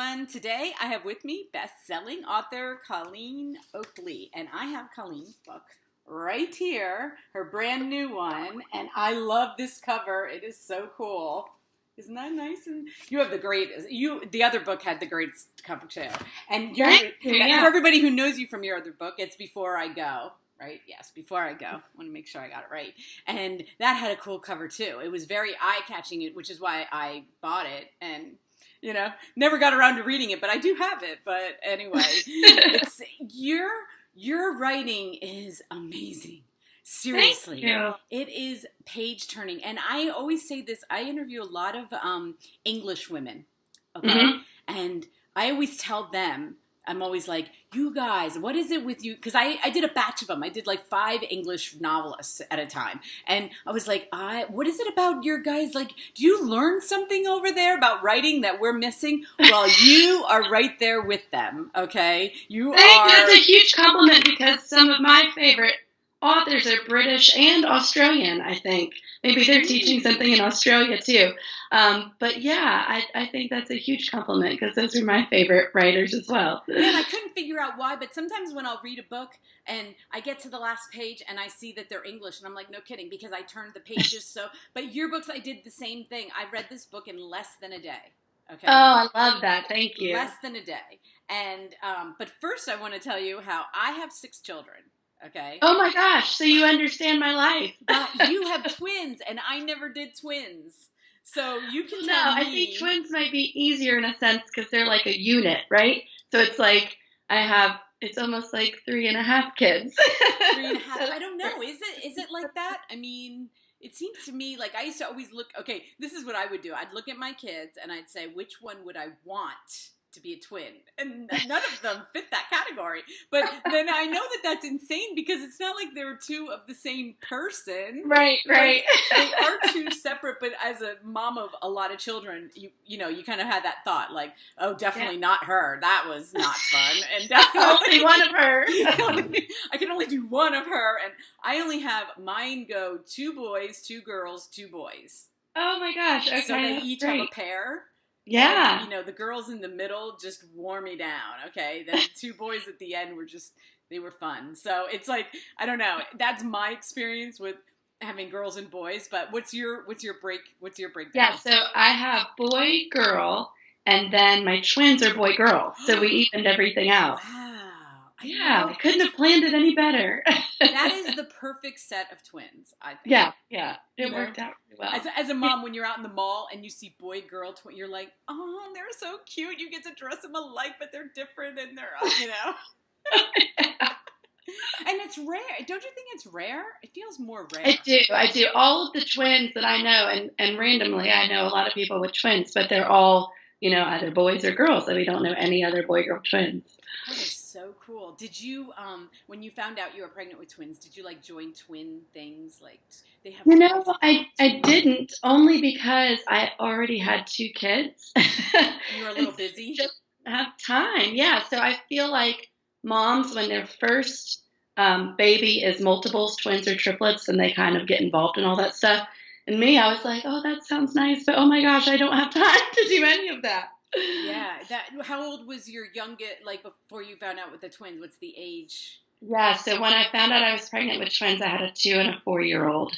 everyone. Today I have with me best-selling author Colleen Oakley, and I have Colleen's book right here, her brand new one, and I love this cover. It is so cool. Isn't that nice? And you have the other book had the greatest cover too. And for everybody who knows you from your other book, it's Before I Go. Right? Yes, Before I Go. I want to make sure I got it right. And that had a cool cover too. It was very eye-catching, which is why I bought it. And, never got around to reading it, but I do have it. But anyway, your writing is amazing. Seriously. Thank you. It is page-turning. And I always say this. I interview a lot of English women. Okay? Mm-hmm. And I always tell them, I'm always like, you guys, what is it with you? Because I did a batch of them. I did like 5 English novelists at a time. And I was like, what is it about your guys? Like, do you learn something over there about writing that we're missing? Well, you are right there with them, okay? That's a huge compliment because some of my favorite authors are British and Australian, I think. Maybe they're teaching something in Australia too. But yeah, I think that's a huge compliment because those are my favorite writers as well. Yeah, and I couldn't figure out why, but sometimes when I'll read a book and I get to the last page and I see that they're English and I'm like, no kidding, because I turned the pages but your books, I did the same thing. I read this book in less than a day. Okay. Oh, I love that. Thank you. Less than a day. And, but first I want to tell you how I have 6 children. Okay. Oh my gosh. So you understand my life. But you have twins and I never did twins. So you can tell me. I think twins might be easier in a sense because they're like a unit, right? So it's like it's almost like 3.5 kids. 3.5. I don't know. Is it like that? I mean, it seems to me like I used to always look, okay, this is what I would do. I'd look at my kids and I'd say, which one would I want to be a twin? And none of them fit that category. But then I know that that's insane because it's not like they're 2 of the same person. Right. Like, they are 2 separate, but as a mom of a lot of children, you kind of had that thought like, oh, definitely not her. That was not fun. And definitely only one of her. I can only do one of her. And I only have mine go 2 boys, 2 girls, 2 boys. Oh my gosh. Okay. So they each have a pair. Yeah. And, the girls in the middle just wore me down, okay? The 2 boys at the end they were fun. So it's like, I don't know. That's my experience with having girls and boys, but what's your breakdown? Yeah, so I have boy, girl, and then my twins are boy, girl. So we evened everything out. Wow. Yeah, we couldn't have planned it any better. That is the perfect set of twins, I think. Yeah. It worked out really well. As a mom, when you're out in the mall and you see boy, girl, you're like, oh, they're so cute. You get to dress them alike, but they're different and they're, And it's rare. Don't you think it's rare? It feels more rare. I do. All of the twins that I know, and randomly I know a lot of people with twins, but they're all, either boys or girls. So we don't know any other boy-girl twins. That is so cool. Did you, when you found out you were pregnant with twins, did you join twin things? Like they have. I didn't, only because I already had 2 kids. You were a little busy. Just have time, yeah. So I feel like moms, when their first baby is multiples, twins or triplets, and they kind of get involved in all that stuff. And me, I was like, oh, that sounds nice, but oh my gosh, I don't have time to do any of that. Yeah. How old was your youngest, before you found out with the twins? What's the age? Yeah, so when I found out I was pregnant with twins, I had a 2 and a 4-year-old.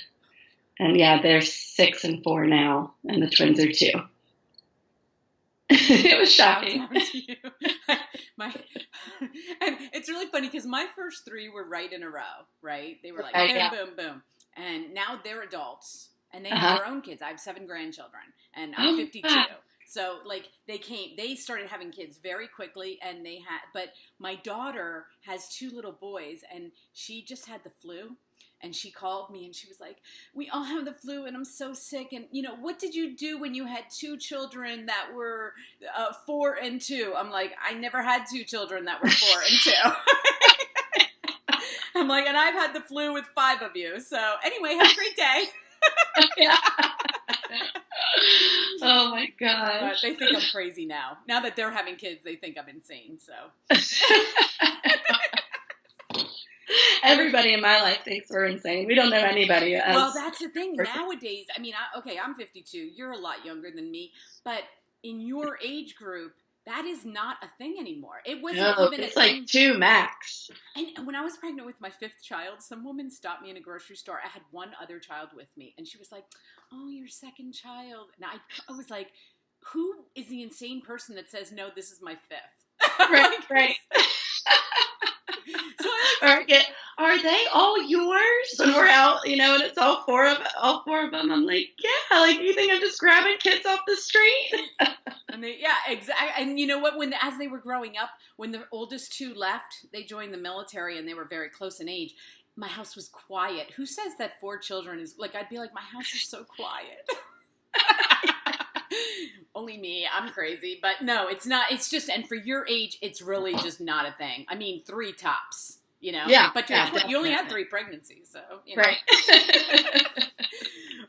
And yeah, they're 6 and 4 now, and the twins are 2. It was shocking. And it's really funny because my first 3 were right in a row, right? They were like boom, boom. And now they're adults and they have their own kids. I have 7 grandchildren and I'm 52. Wow. So they started having kids very quickly but my daughter has 2 little boys and she just had the flu. And she called me and she was like, we all have the flu and I'm so sick. And, what did you do when you had 2 children that were 4 and 2? I'm like, I never had 2 children that were 4 and 2. I'm like, and I've had the flu with 5 of you. So anyway, have a great day. Yeah. Oh my gosh. But they think I'm crazy now. Now that they're having kids, they think I'm insane. So. Everybody in my life thinks we're insane. We don't know anybody else. Well, that's the thing. Nowadays, I mean, I'm 52. You're a lot younger than me. But in your age group, That is not a thing anymore. It wasn't No, even it's like 2 max. And when I was pregnant with my 5th child, some woman stopped me in a grocery store. I had one other child with me, and she was like, "Oh, your 2nd child." And I was like, "Who is the insane person that says, no, this is my 5th?" Right, right. So I are they all yours? And we're out, and it's all four of them. I'm like, yeah, like, you think I'm just grabbing kids off the street? And exactly. And you know what? As they were growing up, when the oldest 2 left, they joined the military, and they were very close in age. My house was quiet. Who says that 4 children is like? I'd be like, my house is so quiet. Only me. I'm crazy, but no, it's not. It's just, and for your age, it's really just not a thing. I mean, 3 tops. Yeah. But you only had 3 pregnancies, so right.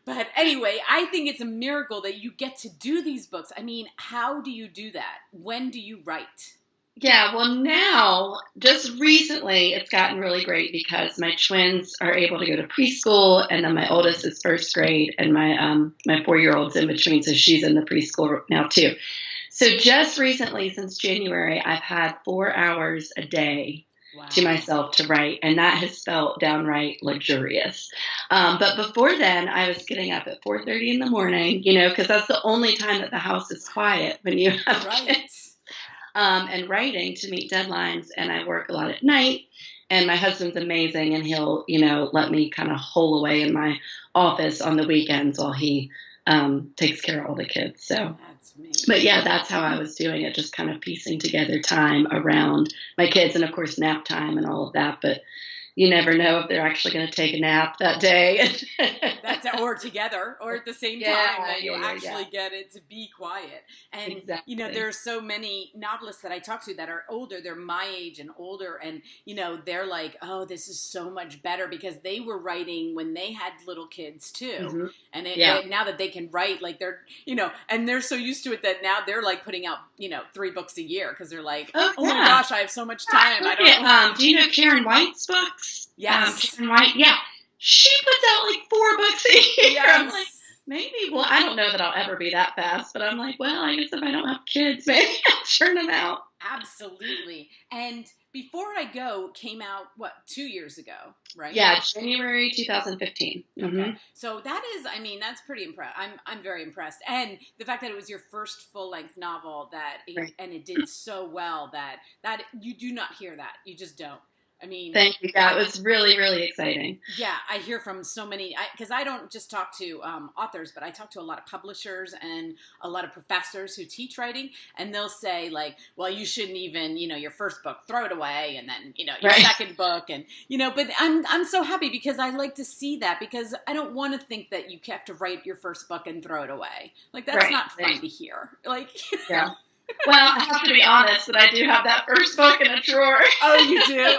But anyway, I think it's a miracle that you get to do these books. I mean, how do you do that? When do you write? Yeah, well, now, just recently, it's gotten really great because my twins are able to go to preschool, and then my oldest is 1st grade, and my 4-year-old's in between, so she's in the preschool now too. So just recently, since January, I've had 4 hours a day to myself to write, and that has felt downright luxurious. But before then, I was getting up at 4:30 in the morning, because that's the only time that the house is quiet when you have kids. And writing to meet deadlines, and I work a lot at night, and my husband's amazing, and he'll, let me kind of hole away in my office on the weekends while he takes care of all the kids. So, but yeah, that's how I was doing it, just kind of piecing together time around my kids, and of course nap time and all of that, but you never know if they're actually going to take a nap that day. Or together, or at the same time that you actually get it to be quiet. And, exactly. there are so many novelists that I talk to that are older. They're my age and older. And, they're like, oh, this is so much better because they were writing when they had little kids too. Mm-hmm. And now that they can write, like they're, and they're so used to it that now they're like putting out, 3 books a year because they're like, oh my gosh, I have so much time. I don't know. Do you know Karen White's books? Yes. Karen White, yeah. She puts out like 4 books a year. Yes. I'm like, maybe, I don't know that I'll ever be that fast, but I'm like, well, I guess if I don't have kids, maybe I'll churn them out. Absolutely. And Before I Go came out, 2 years ago, right? Yeah, January 2015. Mm-hmm. Okay. So that is, that's pretty impressed. I'm very impressed. And the fact that it was your first full-length novel and it did so well that you do not hear that. You just don't. Thank you. Yeah, it was really, really exciting. Yeah, I hear from so many, because I don't just talk to authors, but I talk to a lot of publishers and a lot of professors who teach writing, and they'll say like, well, you shouldn't even, your first book, throw it away, and then, your second book, and, but I'm so happy because I like to see that, because I don't want to think that you have to write your first book and throw it away. Like, that's not fun to hear. Like, yeah. Well, I have to be honest that I do have that first book in a drawer. Oh, you do?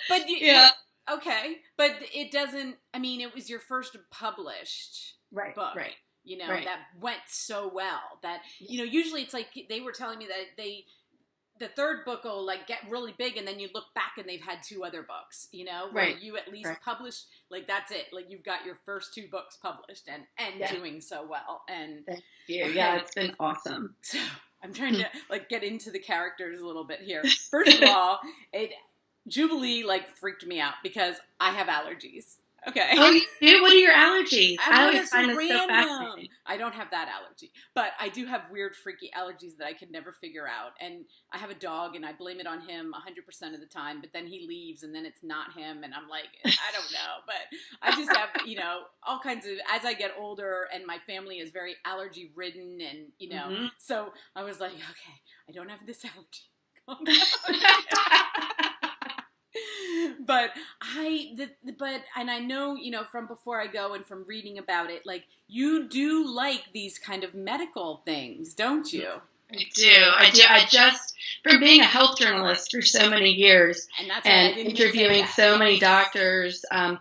But yeah. Okay. But it doesn't, it was your first published book. Right. That went so well that, usually it's like they were telling me that the 3rd book will like get really big, and then you look back and they've had 2 other books, where you at least published, like that's it. Like you've got your first 2 books published and doing so well. And thank you. Yeah, it's been awesome. So I'm trying to like get into the characters a little bit here. First of all, Jubilee like freaked me out because I have allergies. Okay. Oh, you do? What are your allergies? I always find this so fascinating. I don't have that allergy, but I do have weird, freaky allergies that I could never figure out. And I have a dog, and I blame it on him 100% of the time. But then he leaves, and then it's not him, and I'm like, I don't know. But I just have, all kinds of. As I get older, and my family is very allergy ridden, and so I was like, okay, I don't have this allergy. But I know, from Before I Go and from reading about it, like you do like these kind of medical things, don't you? I do. I just, from being a health journalist for so many years and interviewing so many doctors, I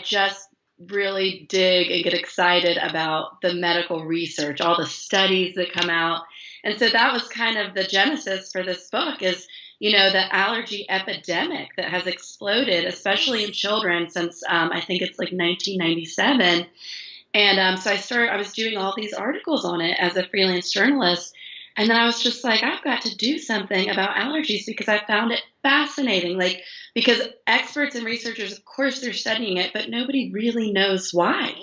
just really dig and get excited about the medical research, all the studies that come out. And so that was kind of the genesis for this book is, the allergy epidemic that has exploded, especially in children since I think it's like 1997. And so I was doing all these articles on it as a freelance journalist. And then I was just like, I've got to do something about allergies because I found it fascinating. Like, because experts and researchers, of course, they're studying it, but nobody really knows why.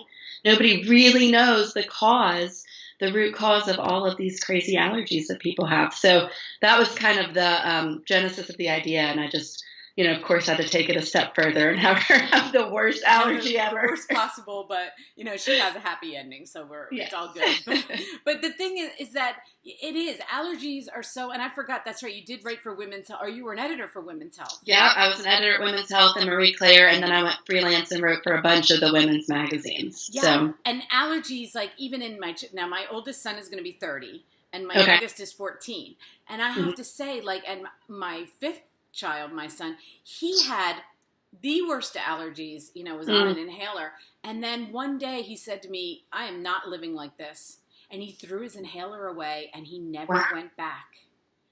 Nobody really knows the root cause of all of these crazy allergies that people have. So that was kind of the genesis of the idea. And I just, of course, had to take it a step further and have her have the worst allergy ever. The worst possible, but, she has a happy ending, so it's all good. But the thing is that allergies are so, and I forgot, that's right, you did write for Women's Health, or you were an editor for Women's Health. Yeah, I was an editor at Women's Health and Marie Claire, and then I went freelance and wrote for a bunch of the women's magazines. Yeah, so. And allergies, like even in my oldest son is going to be 30, and my youngest is 14. And I have to say, like, and my fifth child, my son, he had the worst allergies, was on an inhaler. And then one day he said to me, I am not living like this. And he threw his inhaler away and he never went back.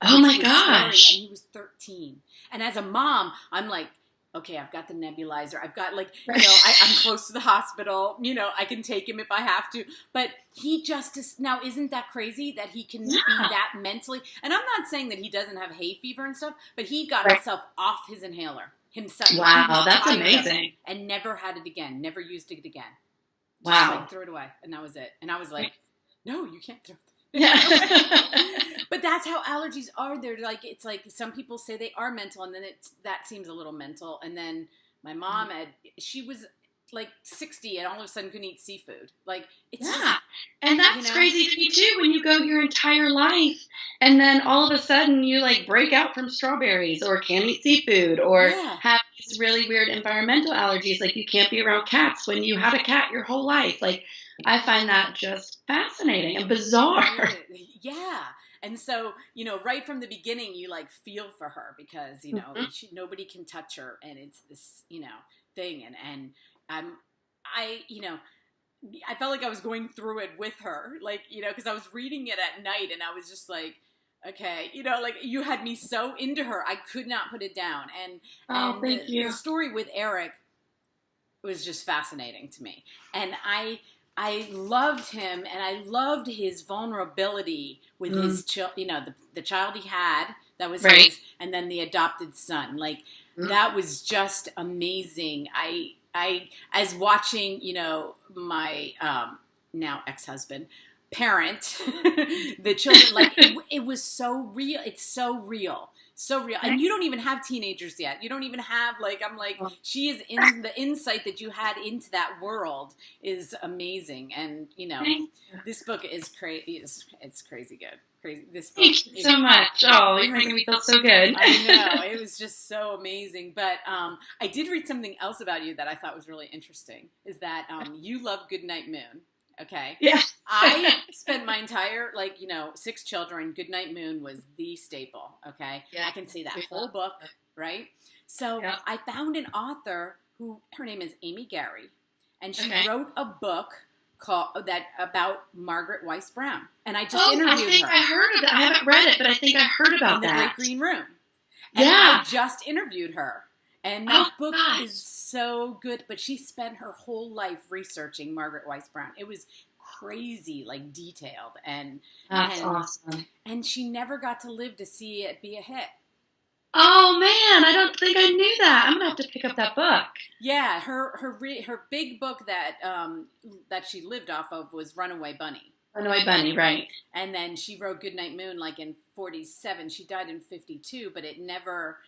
Oh my gosh. And he was 13. And as a mom, I'm like, okay, I've got the nebulizer. I've got I'm close to the hospital. I can take him if I have to. But he now, isn't that crazy that he can be that mentally? And I'm not saying that he doesn't have hay fever and stuff, but he got himself off his inhaler himself. Wow, that's amazing. And never had it again. Never used it again. Wow. Just threw it away. And that was it. And I was like, no, you can't throw it. Yeah. But that's how allergies are. They're like, it's like some people say they are mental, and then that seems a little mental. And then my mom she was like 60 and all of a sudden couldn't eat seafood. Like, it's just, and that's crazy to me too, when you go your entire life and then all of a sudden you like break out from strawberries or can't eat seafood or have these really weird environmental allergies. Like, you can't be around cats when you had a cat your whole life. Like, I find that just fascinating and bizarre. Yeah. And so, right from the beginning, you like feel for her because, nobody can touch her, and it's this, thing. And I felt like I was going through it with her, like, because I was reading it at night and I was just like, okay, like you had me so into her, I could not put it down. And thank you. The story with Eric was just fascinating to me. And I loved him, and I loved his vulnerability with his the child he had that was his, and then the adopted son. Like, that was just amazing. I as watching, my now ex-husband parent the children, like it was so real. It's so real. So real. And you don't even have teenagers yet. You don't even have, like, I'm like, she is in the insight that you had into that world is amazing. And, this book is crazy. It's crazy good. Crazy. This book. Thank you so much. Oh, you're making me feel so good. I know. It was just so amazing. But I did read something else about you that I thought was really interesting, is that you love Goodnight Moon. Okay. Yeah. I spent my entire, 6 children. Goodnight Moon was the staple. Okay. Yeah. I can see that whole book, right? So I found an author her name is Amy Gary, and she wrote a book about Margaret Weiss Brown. And I just interviewed her. I think I heard of that. I haven't read it, but I think I heard about that. In the Great Green Room. And I just interviewed her. And that book is so good. But she spent her whole life researching Margaret Weiss Brown. It was crazy, like, detailed. That's awesome. And she never got to live to see it be a hit. Oh, man, I don't think I knew that. I'm going to have to pick up that book. Yeah, her big book that she lived off of was Runaway Bunny. Runaway Bunny, right. And then she wrote Goodnight Moon, like, in 47. She died in 52, but it never...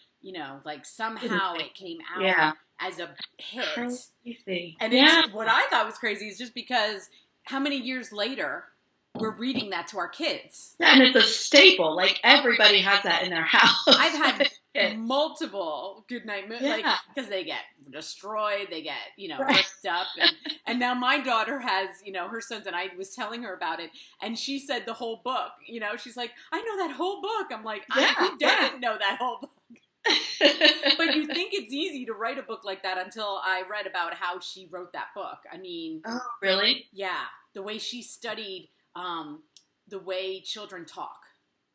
somehow it came out as a hit. Crazy. And what I thought was crazy is just because how many years later we're reading that to our kids. Yeah, and it's a staple. Like, everybody has that in their house. I've had multiple Goodnight Moon, because they get destroyed, they get, ripped up. And now my daughter has, her sons, and I was telling her about it, and she said the whole book, she's like, I know that whole book. I'm like, who doesn't know that whole book? But you think it's easy to write a book like that until I read about how she wrote that book. I mean... Oh, really? Yeah. The way she studied the way children talk.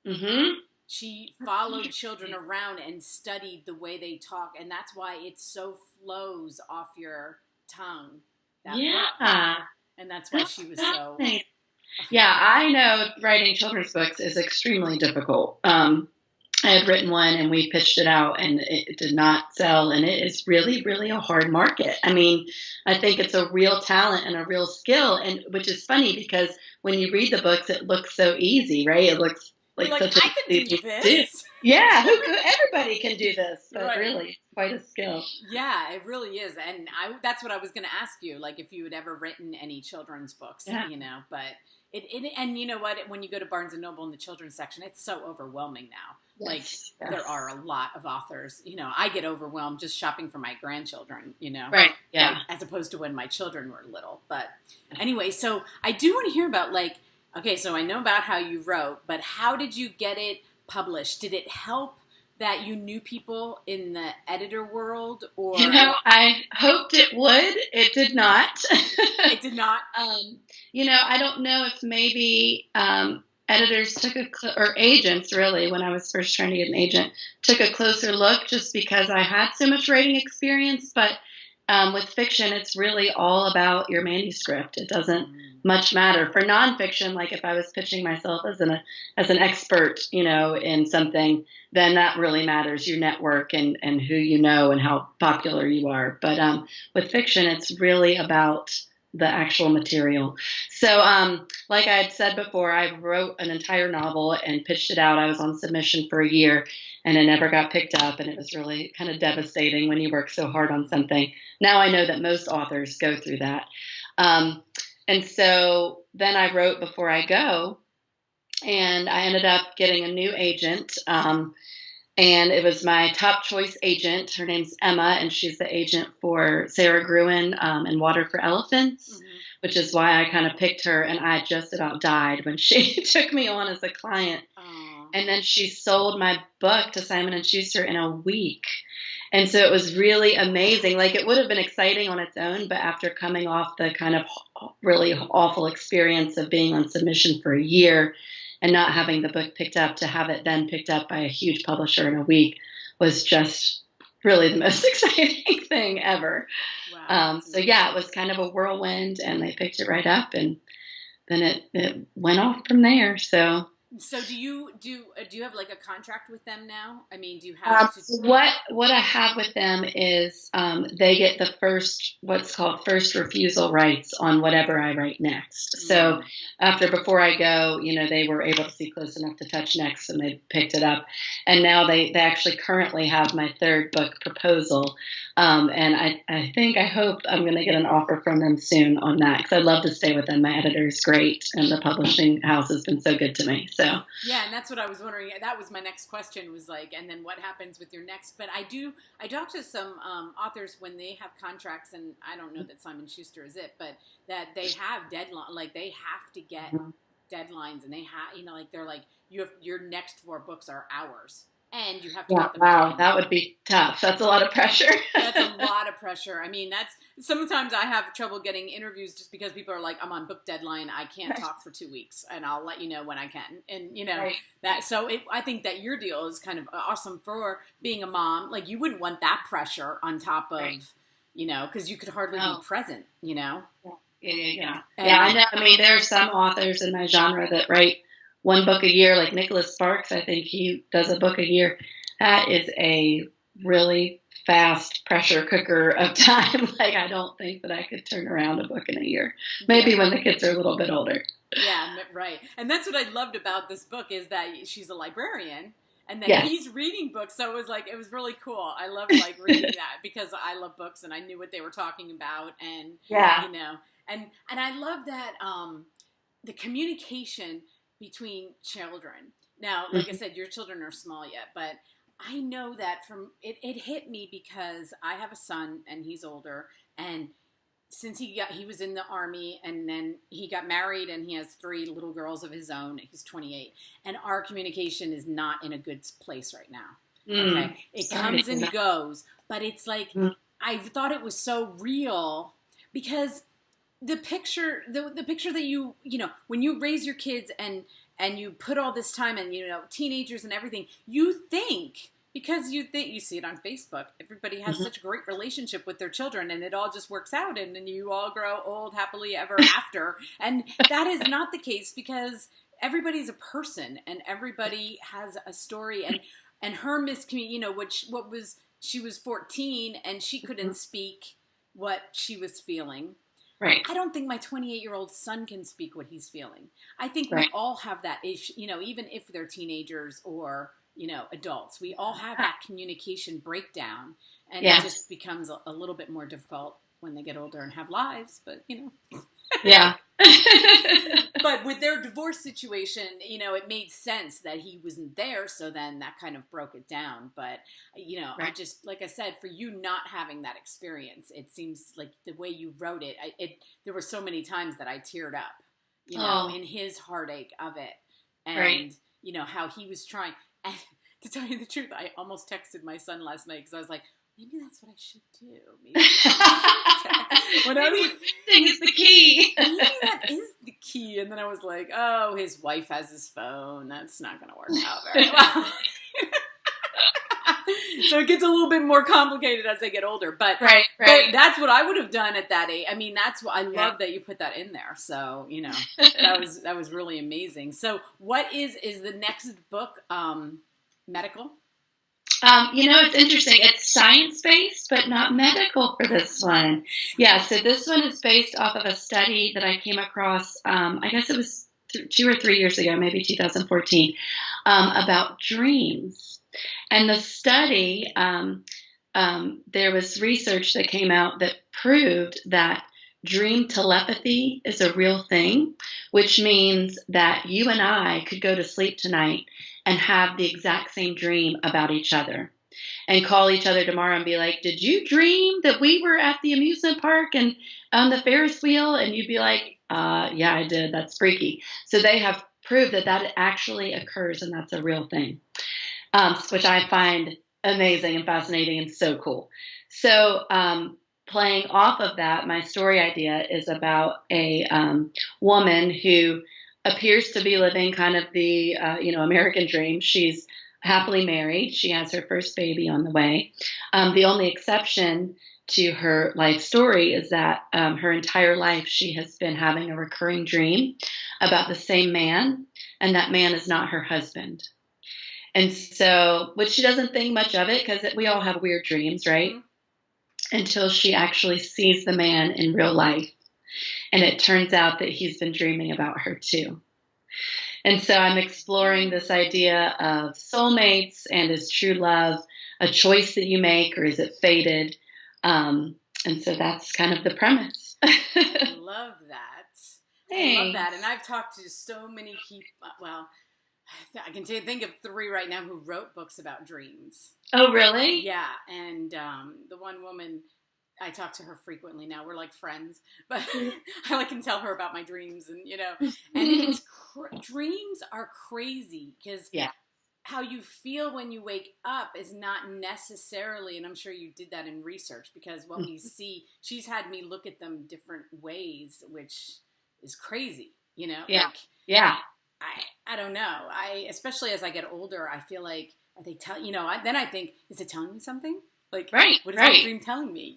Mm-hmm. She followed children around and studied the way they talk, and that's why it so flows off your tongue. That book. And that's why she was so... Yeah, I know writing children's books is extremely difficult. I had written one and we pitched it out and it did not sell. And it is really, really a hard market. I mean, I think it's a real talent and a real skill. And which is funny because when you read the books, it looks so easy, right? It looks You're like like, such a I could do easy thing to do. this. Yeah, everybody can do this, but Right. really, it's quite a skill. Yeah, it really is. And that's what I was going to ask you, like if you had ever written any children's books, Yeah. but and you know what, when you go to Barnes and Noble in the children's section, it's so overwhelming now. Yes, Like there are a lot of authors, I get overwhelmed just shopping for my grandchildren, Right. Yeah. like, as opposed to when my children were little. But anyway, so I do want to hear about okay, so I know about how you wrote, but how did you get it published? Did it help that you knew people in the editor world, or I hoped it would. It did not. it did not? I don't know if maybe editors took or agents really, when I was first trying to get an agent, took a closer look just because I had so much writing experience. But with fiction, it's really all about your manuscript. It doesn't much matter. For nonfiction, like if I was pitching myself as an expert, in something, then that really matters, your network and who you know and how popular you are. But with fiction, it's really about the actual material. So like I had said before, I wrote an entire novel and pitched it out. I was on submission for a year and it never got picked up. And it was really kind of devastating when you work so hard on something. Now I know that most authors go through that. And so then I wrote Before I Go, and I ended up getting a new agent. And it was my top choice agent. Her name's Emma, and she's the agent for Sarah Gruen and Water for Elephants, which is why I kind of picked her. And I just about died when she took me on as a client. And then she sold my book to Simon & Schuster in a week. And so it was really amazing. Like, it would have been exciting on its own, but after coming off the kind of really awful experience of being on submission for a year and not having the book picked up, to have it then picked up by a huge publisher in a week was just really the most exciting thing ever. Wow, so yeah, it was kind of a whirlwind, and they picked it right up, and then it went off from there. So do you have like a contract with them now? I mean, do you have what I have with them is they get the what's called first refusal rights on whatever I write next. So after Before I Go, they were able to see Close Enough to Touch next, and they picked it up. And now they actually currently have my third book, Proposal. And I hope I'm going to get an offer from them soon on that, because I'd love to stay with them. My editor is great, and the publishing house has been so good to me. So yeah, and that's what I was wondering. That was my next question, was like, and then what happens with your next? But I talk to some authors when they have contracts, and I don't know that Simon Schuster is it, but that they have deadline, like they have to get deadlines, and they have, like they're like, your next 4 books are ours. And you have to get them done. That would be tough. That's a lot of pressure. That's a lot of pressure. I mean, sometimes I have trouble getting interviews just because people are like, I'm on book deadline. I can't talk for 2 weeks, and I'll let you know when I can. And that. So I think that your deal is kind of awesome for being a mom. Like, you wouldn't want that pressure on top of, because you could hardly be present. Yeah. I know. I mean, there are some authors in my genre that write 1 book a year, like Nicholas Sparks. I think he does a book a year. That is a really fast pressure cooker of time. Like, I don't think that I could turn around a book in a year. Maybe when the kids are a little bit older. Yeah, right. And that's what I loved about this book, is that she's a librarian, and that he's reading books. So it was really cool. I loved reading that, because I love books, and I knew what they were talking about, and and I love that the communication between children. Now, like I said, your children are small yet, but I know that it hit me because I have a son and he's older, and since he was in the Army, and then he got married, and he has 3 little girls of his own. He's 28, and our communication is not in a good place right now. Okay, it comes and goes, but it's like I thought it was so real, because the picture that you when you raise your kids and you put all this time and teenagers and everything, you think Because you see it on Facebook. Everybody has such a great relationship with their children, and it all just works out, and then you all grow old happily ever after. And that is not the case, because everybody's a person, and everybody has a story. And her miscommunication, she was 14, and she couldn't speak what she was feeling. Right. I don't think my 28-year-old son can speak what he's feeling. I think we all have that issue, even if they're teenagers or, adults. We all have that communication breakdown, and it just becomes a little bit more difficult when they get older and have lives, but, Yeah. But with their divorce situation, it made sense that he wasn't there, so then that kind of broke it down. But, I just, like I said, for you not having that experience, it seems like the way you wrote it, there were so many times that I teared up, in his heartache of it. And, how he was trying. And to tell you the truth, I almost texted my son last night because I was like, maybe that's what I should do. Thing is the key. Maybe that is the key. And then I was like, oh, his wife has his phone. That's not going to work out very well. So it gets a little bit more complicated as they get older. But, but that's what I would have done at that age. I mean, that's what I love that you put that in there. So, that was really amazing. So what is the next book, medical? It's interesting. It's science-based, but not medical for this one. Yeah, so this one is based off of a study that I came across, I guess it was 2 or 3 years ago, maybe 2014, about dreams. And the study, there was research that came out that proved that dream telepathy is a real thing, which means that you and I could go to sleep tonight and have the exact same dream about each other and call each other tomorrow and be like, did you dream that we were at the amusement park and on the Ferris wheel? And you'd be like, yeah, I did. That's freaky. So they have proved that actually occurs, and that's a real thing, which I find amazing and fascinating and so cool. So playing off of that, my story idea is about a woman who appears to be living kind of the, American dream. She's happily married. She has her first baby on the way. The only exception to her life story is that her entire life she has been having a recurring dream about the same man, and that man is not her husband. And so, but she doesn't think much of it because we all have weird dreams, right? Mm-hmm. Until she actually sees the man in real life. And it turns out that he's been dreaming about her too. And so I'm exploring this idea of soulmates, and is true love a choice that you make, or is it fated? And so that's kind of the premise. I love that. Thanks. I love that. And I've talked to so many people. Well, I can think of 3 right now who wrote books about dreams. Oh, really? Yeah. And the one woman, I talk to her frequently now. We're like friends, but I can tell her about my dreams, and and it's dreams are crazy because how you feel when you wake up is not necessarily, and I'm sure you did that in research, because what we see, she's had me look at them different ways, which is crazy, I don't know. Especially as I get older, I feel like, are they then I think, is it telling me something? Like, what is that dream telling me,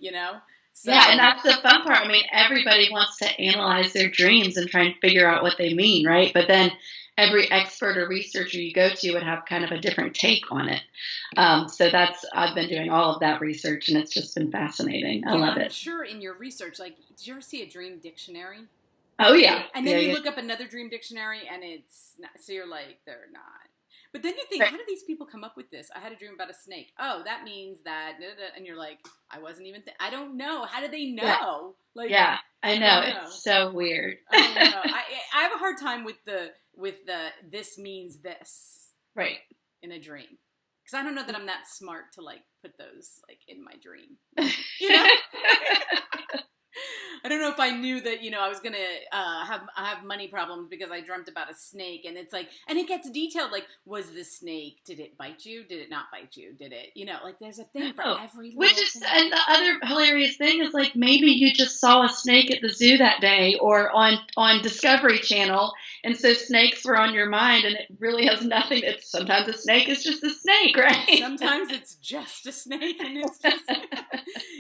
So, yeah, and that's the fun part. I mean, everybody wants to analyze their dreams and try and figure out what they mean, right? But then every expert or researcher you go to would have kind of a different take on it. So I've been doing all of that research, and it's just been fascinating. I love it. I'm sure in your research, did you ever see a dream dictionary? Oh, yeah. And then you look up another dream dictionary, and it's not, so you're like, they're not. But then you think, how did these people come up with this? I had a dream about a snake. Oh, that means that, and you're like, I wasn't even, I don't know. How did they know? I know. It's so weird. I don't know. I have a hard time with the this means this. Right. In a dream. Because I don't know that I'm that smart to put those in my dream. I don't know if I knew that, I was going to have money problems because I dreamt about a snake, and it's and it gets detailed, was the snake, did it bite you? Did it not bite you? Did it, there's a thing for every little thing. And the other hilarious thing is maybe you just saw a snake at the zoo that day or on Discovery Channel, And so snakes were on your mind, and it really has nothing. It's sometimes a snake is just a snake, right? Sometimes it's just a snake, and it's just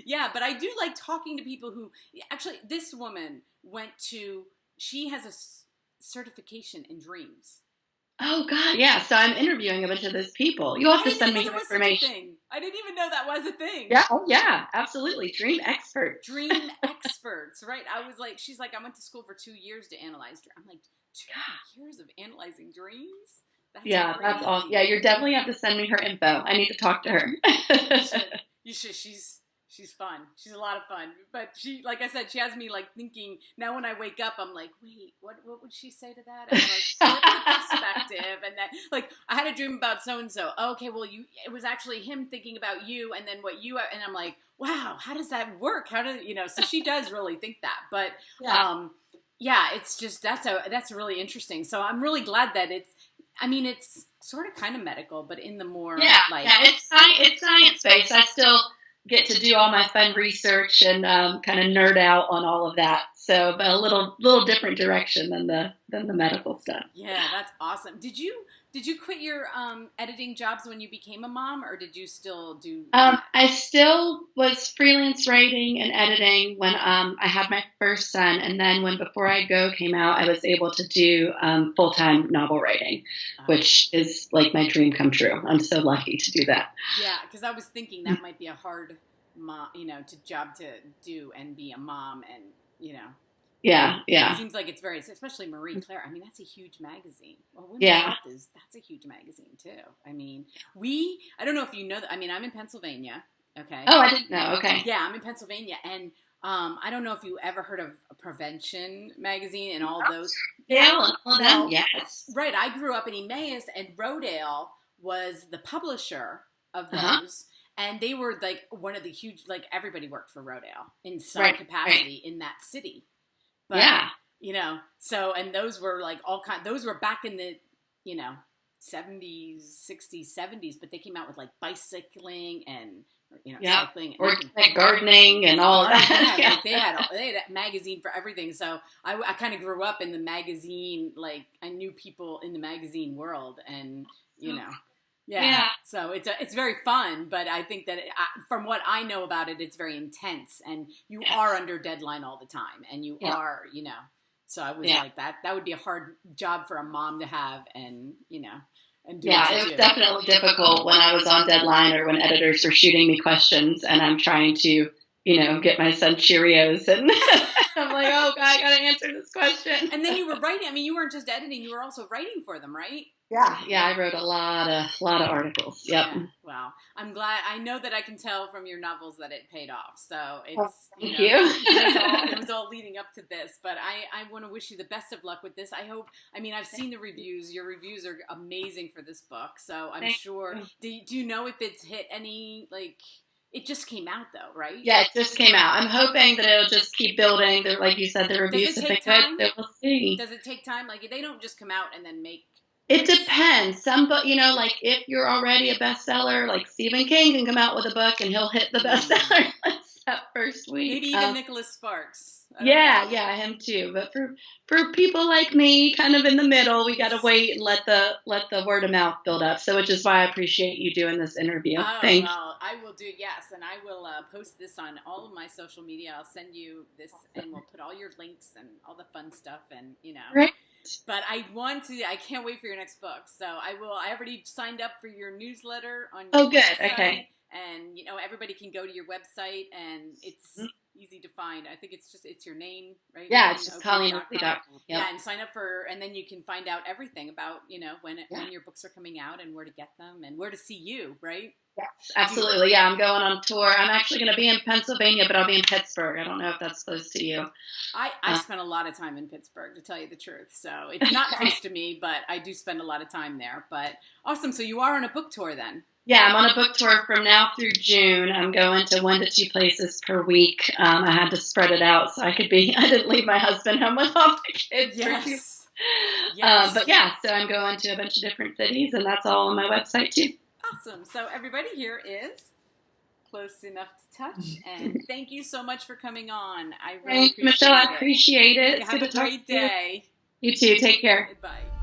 yeah. But I do like talking to people who actually. This woman she has a certification in dreams. Oh God, yeah. So I'm interviewing a bunch of those people. You'll have to send me your information. I didn't even know that was a thing. Yeah, oh yeah, absolutely. Dream experts. Dream experts, right? I was like, she's like, I went to school for 2 years to analyze. I'm like, 2 years of analyzing dreams? That's crazy. That's awesome. Yeah, you definitely have to send me her info. I need to talk to her. You should. She's fun. She's a lot of fun. But she, like I said, she has me like thinking. Now when I wake up, I'm like, wait, what would she say to that? And I'm like, flip the perspective, and then like I had a dream about so and so. Okay, well it was actually him thinking about you, and then what you, and I'm like, wow, how does that work? How do So she does really think that, but yeah, it's just that's really interesting. So I'm really glad that it's sort of kind of medical, but in the more it's science based. I still get to do all my fun research and kind of nerd out on all of that. So, but a little different direction than the medical stuff. Yeah, that's awesome. Did you quit your editing jobs when you became a mom, or did you still do? I still was freelance writing and editing when I had my first son, and then when Before I Go came out, I was able to do full-time novel writing, which is like my dream come true. I'm so lucky to do that. Yeah, because I was thinking that might be a hard job to do and be a mom, and Yeah. It seems like it's very, especially Marie Claire. I mean, that's a huge magazine. Well, Women's Health that's a huge magazine too. I mean, I don't know if you know that. I mean, I'm in Pennsylvania. Okay. Oh, I didn't know. Okay. Yeah, I'm in Pennsylvania, and I don't know if you ever heard of a Prevention magazine and all those. Yeah, all them. Yes. Right. I grew up in Emmaus, and Rodale was the publisher of those. And they were like one of the huge, like everybody worked for Rodale in some capacity in that city. But, so, and those were like those were back in the, 70s, 60s, 70s, but they came out with like bicycling and, cycling. And organic gardening and all that. They had a magazine for everything. So I kind of grew up in the magazine, like I knew people in the magazine world and, Yeah. So it's very fun, but I think that from what I know about it, it's very intense, and you are under deadline all the time, and you are, So I was like that would be a hard job for a mom to have, and and do. Yeah, it was definitely difficult when I was on deadline or when editors are shooting me questions, and I'm trying to get my son Cheerios, and I'm like, oh God, I gotta answer this question. And then you were writing. I mean, you weren't just editing; you were also writing for them, right? Yeah, I wrote a lot of articles. Yep. Yeah, well, I'm glad. I know that I can tell from your novels that it paid off. So it's thank you. It was all leading up to this, but I want to wish you the best of luck with this. I hope. I mean, I've seen the reviews. Your reviews are amazing for this book. So I'm sure. Do you know if it's hit any like? It just came out though, right? Yeah, it just came out. I'm hoping that it'll just keep building. Like you said, the reviews have been good. So we'll see. Does it take time? Like they don't just come out and then make. It depends. Like if you're already a bestseller, like Stephen King can come out with a book and he'll hit the bestseller list that first week. Maybe even Nicholas Sparks. Yeah, him too. But for people like me, kind of in the middle, we got to wait and let the word of mouth build up. So, which is why I appreciate you doing this interview. Thanks. Well, I will do and I will post this on all of my social media. I'll send you this, and we'll put all your links and all the fun stuff, and Right. But I can't wait for your next book. So I already signed up for your newsletter on your website. Okay. And, everybody can go to your website, and it's easy to find. I think it's your name, right? Yeah, it's just ColleenOakley.com. Yep. Yeah, and sign up and then you can find out everything about, when your books are coming out and where to get them and where to see you, right? Yes, absolutely. Yeah, I'm going on tour. I'm actually going to be in Pennsylvania, but I'll be in Pittsburgh. I don't know if that's close to you. I spent a lot of time in Pittsburgh, to tell you the truth. So it's not close to me, but I do spend a lot of time there. But awesome. So you are on a book tour then? Yeah, I'm on a book tour from now through June. I'm going to 1 to 2 places per week. I had to spread it out so I didn't leave my husband home with all the kids. Yes. But yeah, so I'm going to a bunch of different cities, and that's all on my website too. Awesome. So everybody, here is Close Enough to Touch, and thank you so much for coming on. I really appreciate Michelle, it. I appreciate it. Have a great day. You too. Take care. Bye.